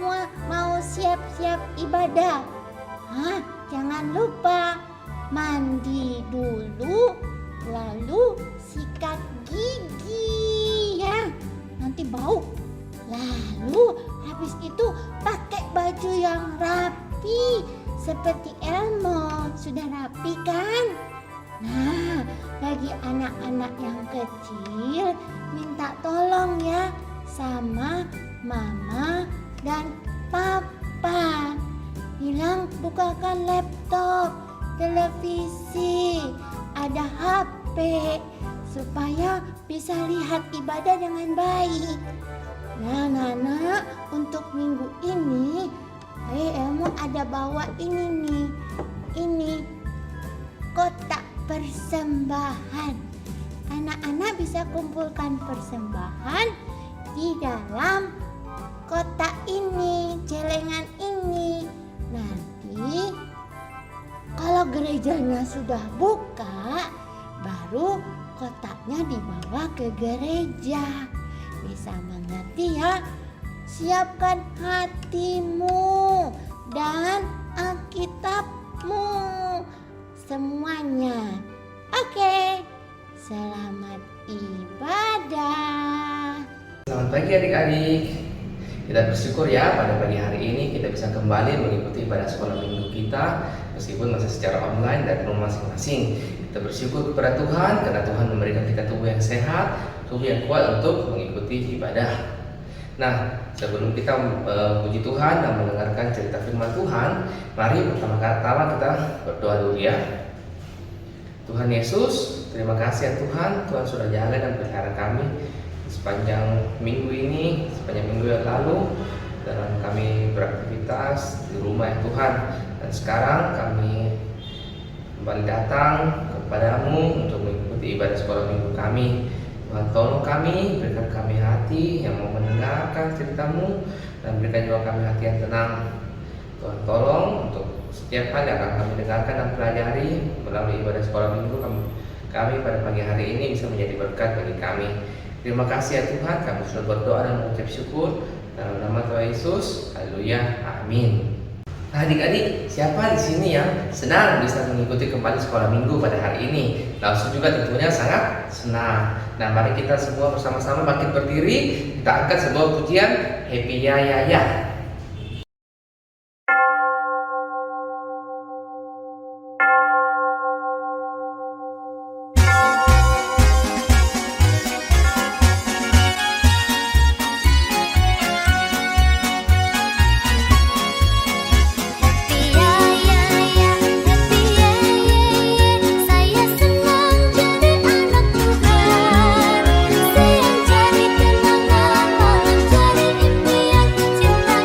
semua mau siap-siap ibadah. Jangan lupa mandi dulu, lalu sikat gigi ya. Nanti bau. Lalu habis itu pakai baju yang rapi seperti Elmo. Sudah rapi kan? Nah, bagi anak-anak yang kecil minta tolong ya sama mama dan papa. Bilang bukakan laptop, televisi, ada HP supaya bisa lihat ibadah dengan baik. Nah, Nana, untuk minggu ini Elmo ada bawa ini nih. Ini kotak persembahan. Anak-anak bisa kumpulkan persembahan di dalam kotak ini, celengan ini. Nanti kalau gerejanya sudah buka, baru kotaknya dibawa ke gereja. Bisa mengerti ya? Siapkan hatimu dan Alkitabmu semuanya. Oke, selamat ibadah. Selamat pagi adik-adik. Kita bersyukur ya pada pagi hari ini kita bisa kembali mengikuti ibadah sekolah minggu kita meskipun masih secara online dan rumah masing-masing. Kita bersyukur kepada Tuhan karena Tuhan memberikan kita tubuh yang sehat, tubuh yang kuat untuk mengikuti ibadah. Nah, sebelum kita puji Tuhan dan mendengarkan cerita firman Tuhan, mari pertama-tama kita berdoa dulu ya. Tuhan Yesus, terima kasih ya Tuhan sudah jaga dan pelihara kami sepanjang minggu ini, sepanjang minggu yang lalu dalam kami beraktivitas di rumah ya Tuhan. Dan sekarang kami kembali datang kepadamu untuk mengikuti ibadah sekolah minggu kami. Tuhan tolong kami, berikan kami hati yang mau mendengarkan ceritamu dan berikan juga kami hati yang tenang. Tuhan tolong untuk setiap hal yang akan kami dengarkan dan pelajari melalui ibadah sekolah minggu kami pada pagi hari ini bisa menjadi berkat bagi kami. Terima kasih ya Tuhan, kami sudah berdoa dan mengucap syukur dalam nama Tuhan Yesus. Haleluya, amin. Nah, adik-adik, siapa di sini yang senang bisa mengikuti kembali sekolah minggu pada hari ini? Langsung juga tentunya sangat senang. Nah, mari kita semua bersama-sama bangkit berdiri. Kita angkat sebuah pujian Happy Ya Ya Ya. Saya jadi kenangan, malah jadi impian cinta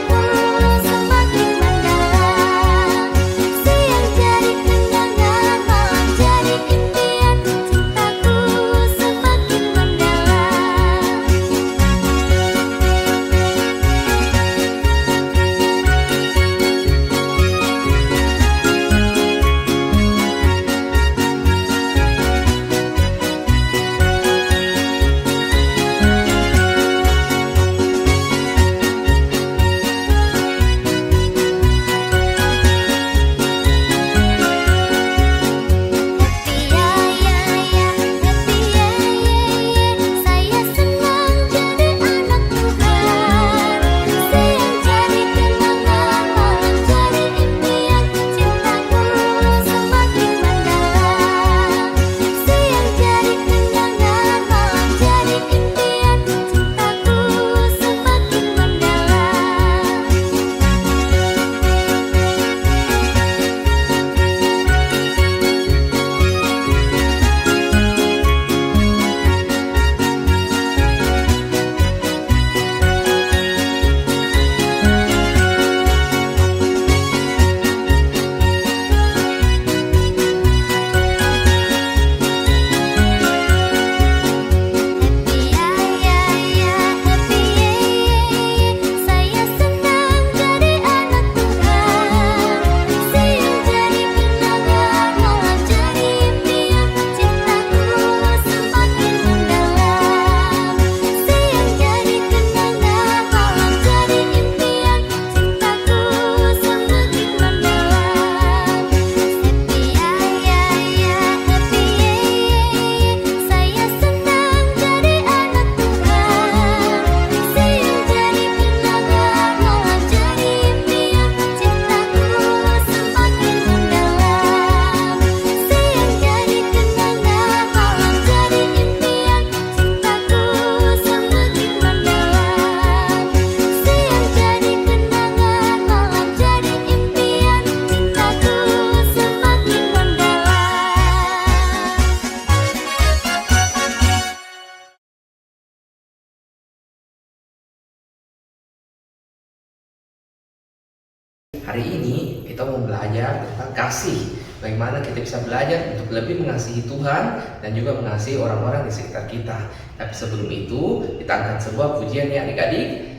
kita mau belajar tentang kasih. Bagaimana kita bisa belajar untuk lebih mengasihi Tuhan dan juga mengasihi orang-orang di sekitar kita. Tapi sebelum itu, kita angkat sebuah pujian ya adik-adik.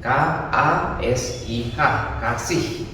K-A-S-I-H, kasih.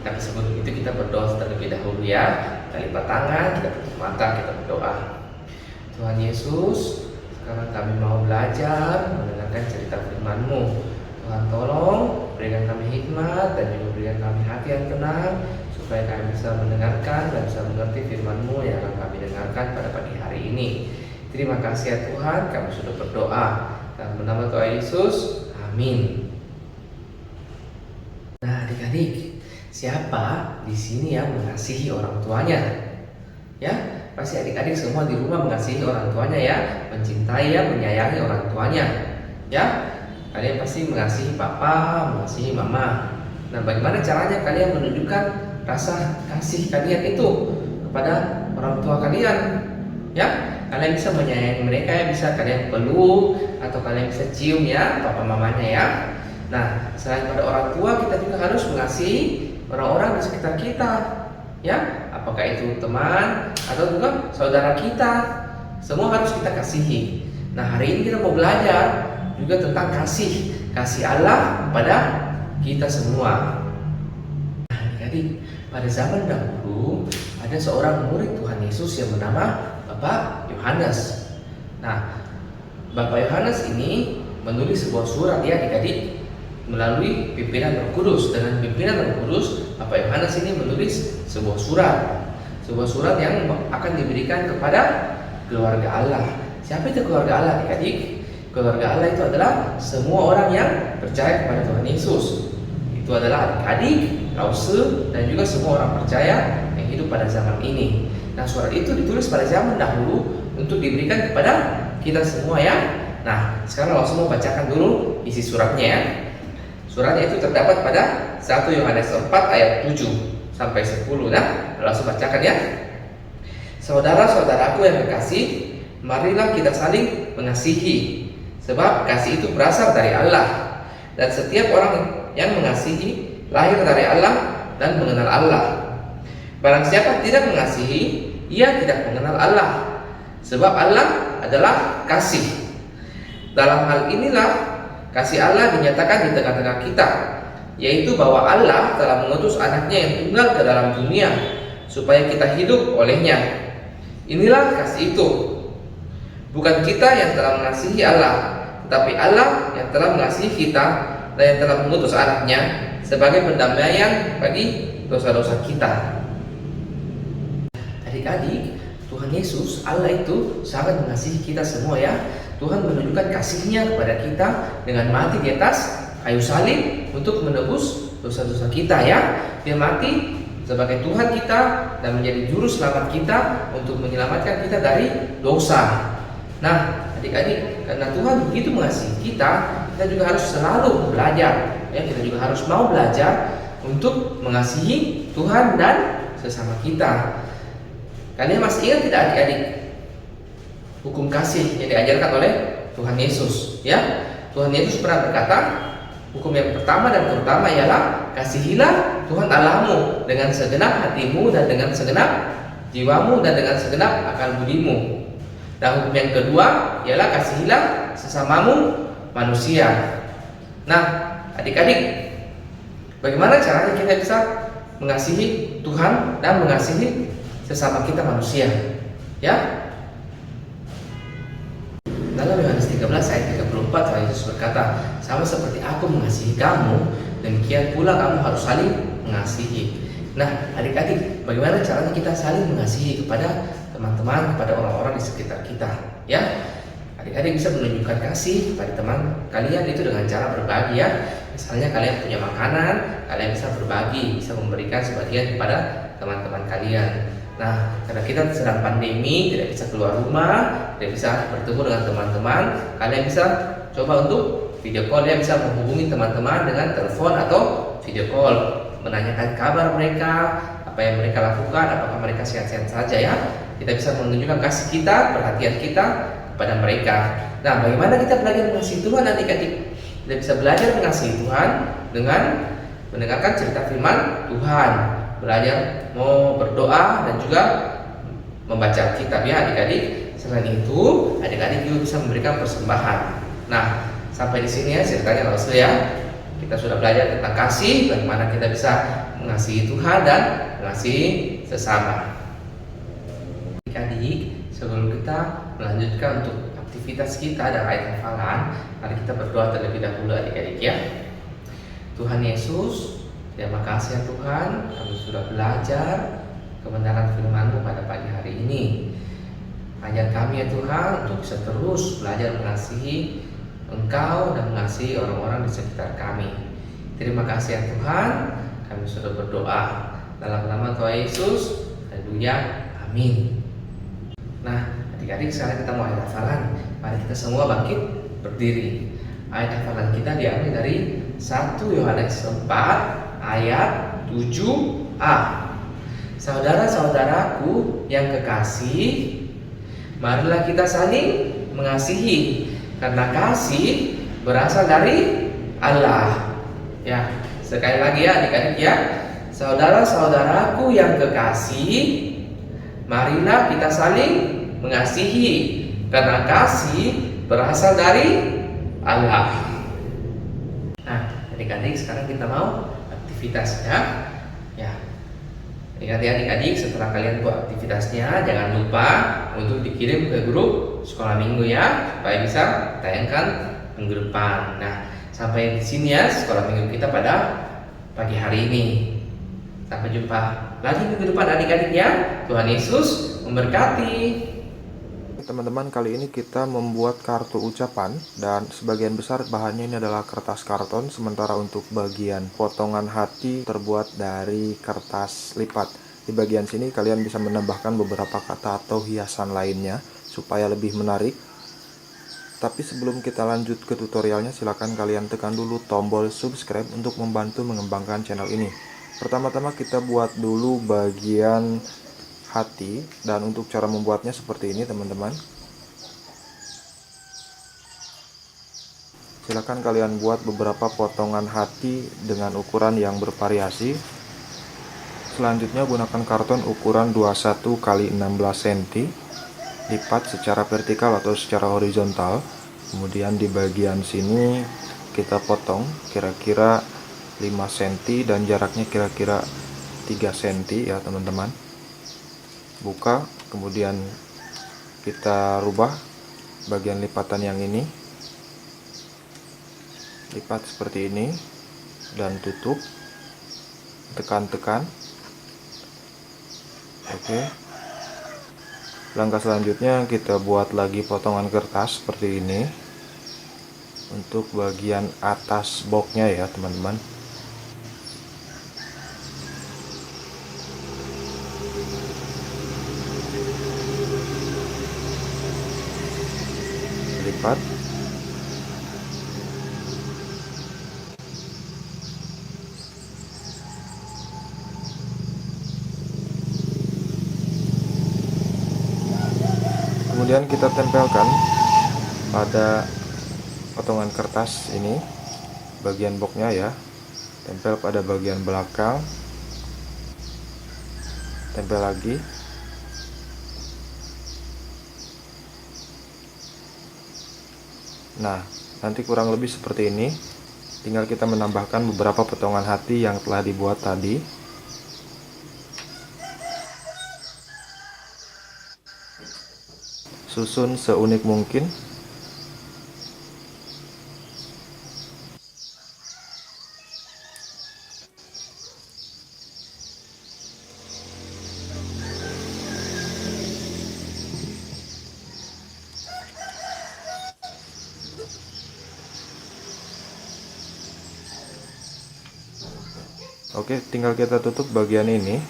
Tapi sebelum itu kita berdoa terlebih dahulu ya. Kita lipat tangan, kita tutup mata, kita berdoa. Tuhan Yesus, sekarang kami mau belajar mendengarkan cerita firman-Mu. Tuhan tolong berikan kami hikmat dan juga berikan kami hati yang tenang, supaya kami bisa mendengarkan dan bisa mengerti firman-Mu yang akan kami dengarkan pada pagi hari ini. Terima kasih ya Tuhan, kami sudah berdoa. Dalam nama Tuhan Yesus, amin. Nah adik-adik, siapa di sini yang mengasihi orang tuanya? Ya, pasti adik-adik semua di rumah mengasihi orang tuanya ya, mencintai ya, menyayangi orang tuanya. Ya, kalian pasti mengasihi papa, mengasihi mama. Nah, bagaimana caranya kalian menunjukkan rasa kasih kalian itu kepada orang tua kalian? Ya, kalian bisa menyayangi mereka ya, bisa kalian peluk atau kalian bisa cium ya papa mamanya ya. Nah, selain pada orang tua, kita juga harus mengasihi orang-orang di sekitar kita, ya. Apakah itu teman atau juga saudara kita, semua harus kita kasihi. Nah, hari ini kita mau belajar juga tentang kasih Allah pada kita semua. Nah, jadi pada zaman dahulu ada seorang murid Tuhan Yesus yang bernama Bapak Yohanes. Nah, Bapak Yohanes ini menulis sebuah surat ya adik-adik, melalui pimpinan Roh Kudus. Dengan pimpinan Roh Kudus, Bapak Yohanes ini menulis sebuah surat yang akan diberikan kepada keluarga Allah. Siapa itu keluarga Allah adik-adik? Keluarga Allah itu adalah semua orang yang percaya kepada Tuhan Yesus. Itu adalah adik-adik, Lause, dan juga semua orang percaya yang hidup pada zaman ini. Nah, surat itu ditulis pada zaman dahulu untuk diberikan kepada kita semua ya. Nah, sekarang Lause mau bacakan dulu isi suratnya ya. Suratnya itu terdapat pada 1 Yohanes 4 ayat 7 sampai 10. Nah, langsung bacakan ya. Saudara-saudaraku yang kekasih, marilah kita saling mengasihi, sebab kasih itu berasal dari Allah. Dan setiap orang yang mengasihi lahir dari Allah dan mengenal Allah. Barang siapa tidak mengasihi, ia tidak mengenal Allah, sebab Allah adalah kasih. Dalam hal inilah kasih Allah dinyatakan di tengah-tengah kita, yaitu bahwa Allah telah mengutus anaknya yang tunggal ke dalam dunia supaya kita hidup olehnya. Inilah kasih itu. Bukan kita yang telah mengasihi Allah, tetapi Allah yang telah mengasihi kita dan yang telah mengutus anaknya sebagai pendamaian bagi dosa-dosa kita. Adik-adik, Tuhan Yesus, Allah itu sangat mengasihi kita semua ya. Tuhan menunjukkan kasih-Nya kepada kita dengan mati di atas kayu salib untuk menebus dosa-dosa kita ya. Dia mati sebagai Tuhan kita dan menjadi juru selamat kita untuk menyelamatkan kita dari dosa. Nah, adik-adik, karena Tuhan begitu mengasihi kita, kita juga harus selalu belajar ya. Kita juga harus mau belajar untuk mengasihi Tuhan dan sesama kita. Kalian masih ingat tidak adik-adik hukum kasih yang diajarkan oleh Tuhan Yesus ya? Tuhan Yesus pernah berkata, hukum yang pertama dan terutama ialah kasihilah Tuhan Allahmu dengan segenap hatimu dan dengan segenap jiwamu dan dengan segenap akal budimu. Dan hukum yang kedua ialah kasihilah sesamamu manusia. Nah, adik-adik, bagaimana caranya kita bisa mengasihi Tuhan dan mengasihi sesama kita manusia? Ya. Dalam Yohanes 13 ayat 34 Tuhan Yesus berkata, sama seperti aku mengasihi kamu, demikian pula kamu harus saling mengasihi. Nah, adik-adik, bagaimana caranya kita saling mengasihi kepada teman-teman, kepada orang-orang di sekitar kita? Ya, adik-adik bisa menunjukkan kasih kepada teman kalian itu dengan cara berbagi ya. Misalnya kalian punya makanan, kalian bisa berbagi, bisa memberikan sebagian kepada teman-teman kalian. Nah, karena kita sedang pandemi, tidak bisa keluar rumah, tidak bisa bertemu dengan teman-teman, kalian bisa coba untuk video call ya, bisa menghubungi teman-teman dengan telepon atau video call, menanyakan kabar mereka, apa yang mereka lakukan, apakah mereka sehat-sehat saja ya. Kita bisa menunjukkan kasih kita, perhatian kita kepada mereka. Nah, bagaimana kita belajar mengasihi Tuhan adik-adik? Kita bisa belajar mengasihi Tuhan dengan mendengarkan cerita firman Tuhan, belajar mau berdoa dan juga membaca kitab ya adik-adik. Selain itu, adik-adik juga bisa memberikan persembahan. Nah, sampai di sini ya ceritanya langsung ya. Kita sudah belajar tentang kasih, bagaimana kita bisa mengasihi Tuhan dan mengasihi sesama. Adik-adik, sebelum kita melanjutkan untuk aktivitas kita dan ayat hafalan, mari kita berdoa terlebih dahulu adik-adik ya. Tuhan Yesus, terima kasih ya Tuhan, kami sudah belajar kebenaran firman-Mu pada pagi hari ini. Ajar kami ya Tuhan untuk bisa terus belajar mengasihi Engkau dan mengasihi orang-orang di sekitar kami. Terima kasih ya Tuhan, kami sudah berdoa dalam nama Tuhan Yesus. Haleluya, amin. Nah, adik-adik, sekarang kita mau ayat hafalan. Mari kita semua bangkit berdiri. Ayat hafalan kita diambil dari 1 Yohanes 4 ayat 7a. Saudara-saudaraku yang kekasih, marilah kita saling mengasihi, karena kasih berasal dari Allah. Ya, sekali lagi ya adik-adik ya. Saudara-saudaraku yang kekasih, marilah kita saling mengasihi, karena kasih berasal dari Allah. Nah, adik-adik, sekarang kita mau aktivitasnya. Ya, ingat ya adik-adik, setelah kalian buat aktivitasnya, jangan lupa untuk dikirim ke grup sekolah minggu ya, supaya bisa tayangkan minggu depan. Nah, sampai di sini ya sekolah minggu kita pada pagi hari ini. Sampai jumpa lagi minggu depan adik-adik ya. Tuhan Yesus memberkati. Teman-teman, kali ini kita membuat kartu ucapan dan sebagian besar bahannya ini adalah kertas karton, sementara untuk bagian potongan hati terbuat dari kertas lipat. Di bagian sini kalian bisa menambahkan beberapa kata atau hiasan lainnya supaya lebih menarik. Tapi sebelum kita lanjut ke tutorialnya, silakan kalian tekan dulu tombol subscribe untuk membantu mengembangkan channel ini. Pertama-tama kita buat dulu bagian hati, dan untuk cara membuatnya seperti ini teman-teman. Silakan kalian buat beberapa potongan hati dengan ukuran yang bervariasi. Selanjutnya gunakan karton ukuran 21 x 16 cm, lipat secara vertikal atau secara horizontal. Kemudian di bagian sini kita potong kira-kira 5 cm dan jaraknya kira-kira 3 cm ya teman-teman. Buka, kemudian kita rubah bagian lipatan yang ini, lipat seperti ini dan tutup, tekan-tekan. Oke, langkah selanjutnya kita buat lagi potongan kertas seperti ini untuk bagian atas boxnya ya teman-teman. Lipat. Kemudian kita tempelkan pada potongan kertas ini bagian boxnya ya. Tempel pada bagian belakang, tempel lagi. Nah, nanti kurang lebih seperti ini. Tinggal kita menambahkan beberapa potongan hati yang telah dibuat tadi. Susun seunik mungkin. Oke, tinggal kita tutup bagian ini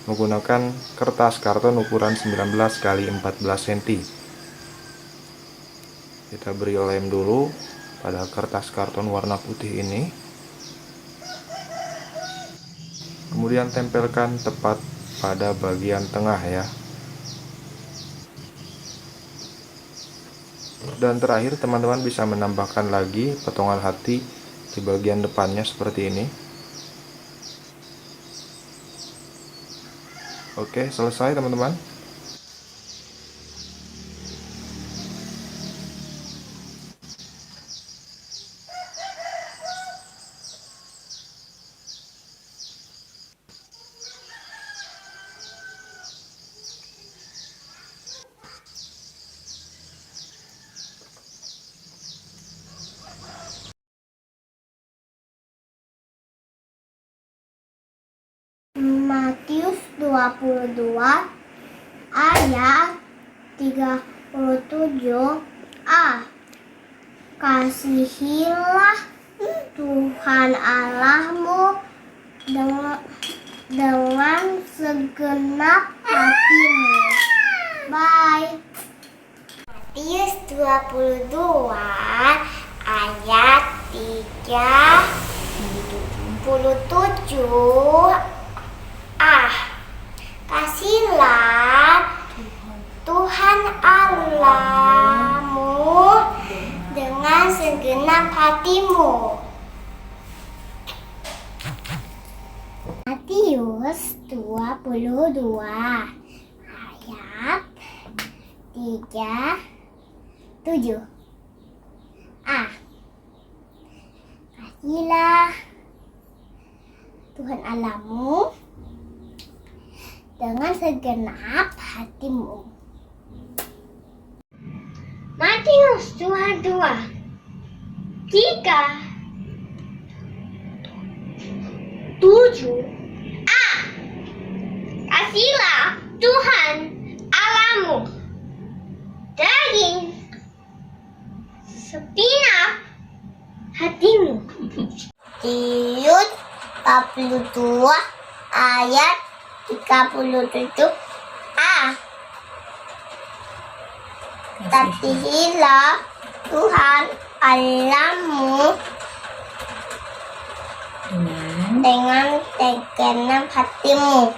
menggunakan kertas karton ukuran 19 x 14 cm. Kita beri lem dulu pada kertas karton warna putih ini. Kemudian tempelkan tepat pada bagian tengah ya. Dan terakhir teman-teman bisa menambahkan lagi potongan hati di bagian depannya seperti ini. Oke, selesai teman-teman. Matius 22 ayat 37a. Kasihilah Tuhan Allahmu dengan segenap hatimu. Bye. Matius 22 ayat 37a. Kasihlah Tuhan Allahmu dengan segenap hatimu. Matius 22 ayat 37a. Kasihlah Tuhan Allahmu dengan segenap hatimu. Matius 22 37a. Kasihlah Tuhan Allahmu dari segenap hatimu. Matius 42 ayat 37a. Kasihilah Tuhan Allahmu dengan segenap hatimu.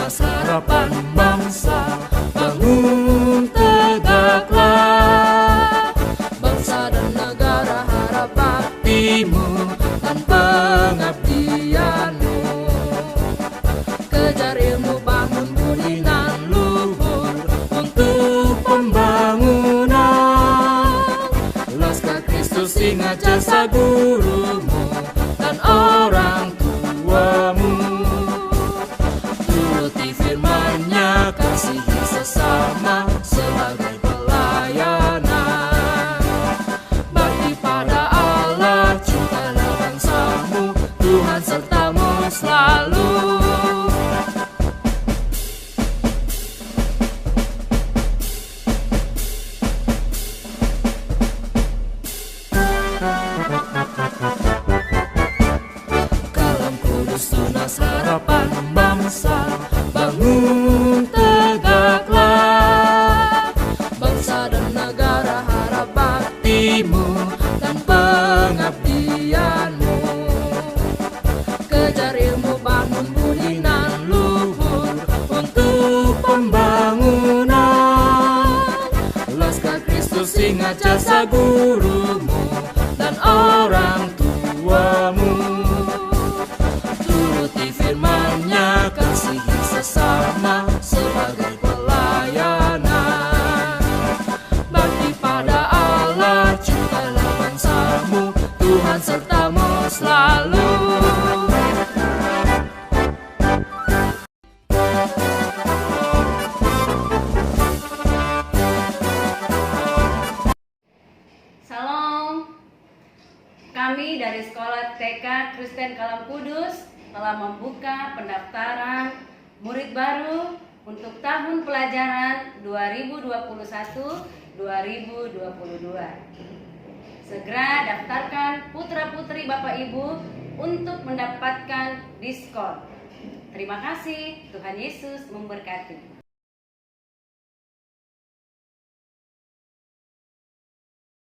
Harapan bangsa, bangun tegaklah, bangsa dan negara harap baktimu dan pengabdianmu. Kristus ingat jasa gurumu dan orang tuamu. Turuti firman-Nya, kasihi sesama sebagai pelayanan. Bakti pada Allah, cintalah bangsamu, Tuhan sertamu selalu. Kalam kudus tunas harapan bangsa, bangun tegaklah. Bangsa dan negara harap baktimu dan pengabdianmu. Kejar ilmu, bangun budi nan luhur untuk pembangunan. Laskar Kristus ingat jasa gurumu dan orang tuamu. Turuti firman-Nya, kasihi sesama sebagai pelayanan. Bakti pada Allah, cintalah bangsamu, Tuhan sertamu selalu. Salam. Kami dari Sekolah TK Kristen Kalam Kudus telah membuka pendaftaran murid baru untuk tahun pelajaran 2021-2022. Segera daftarkan putra-putri Bapak Ibu untuk mendapatkan diskon. Terima kasih, Tuhan Yesus memberkati.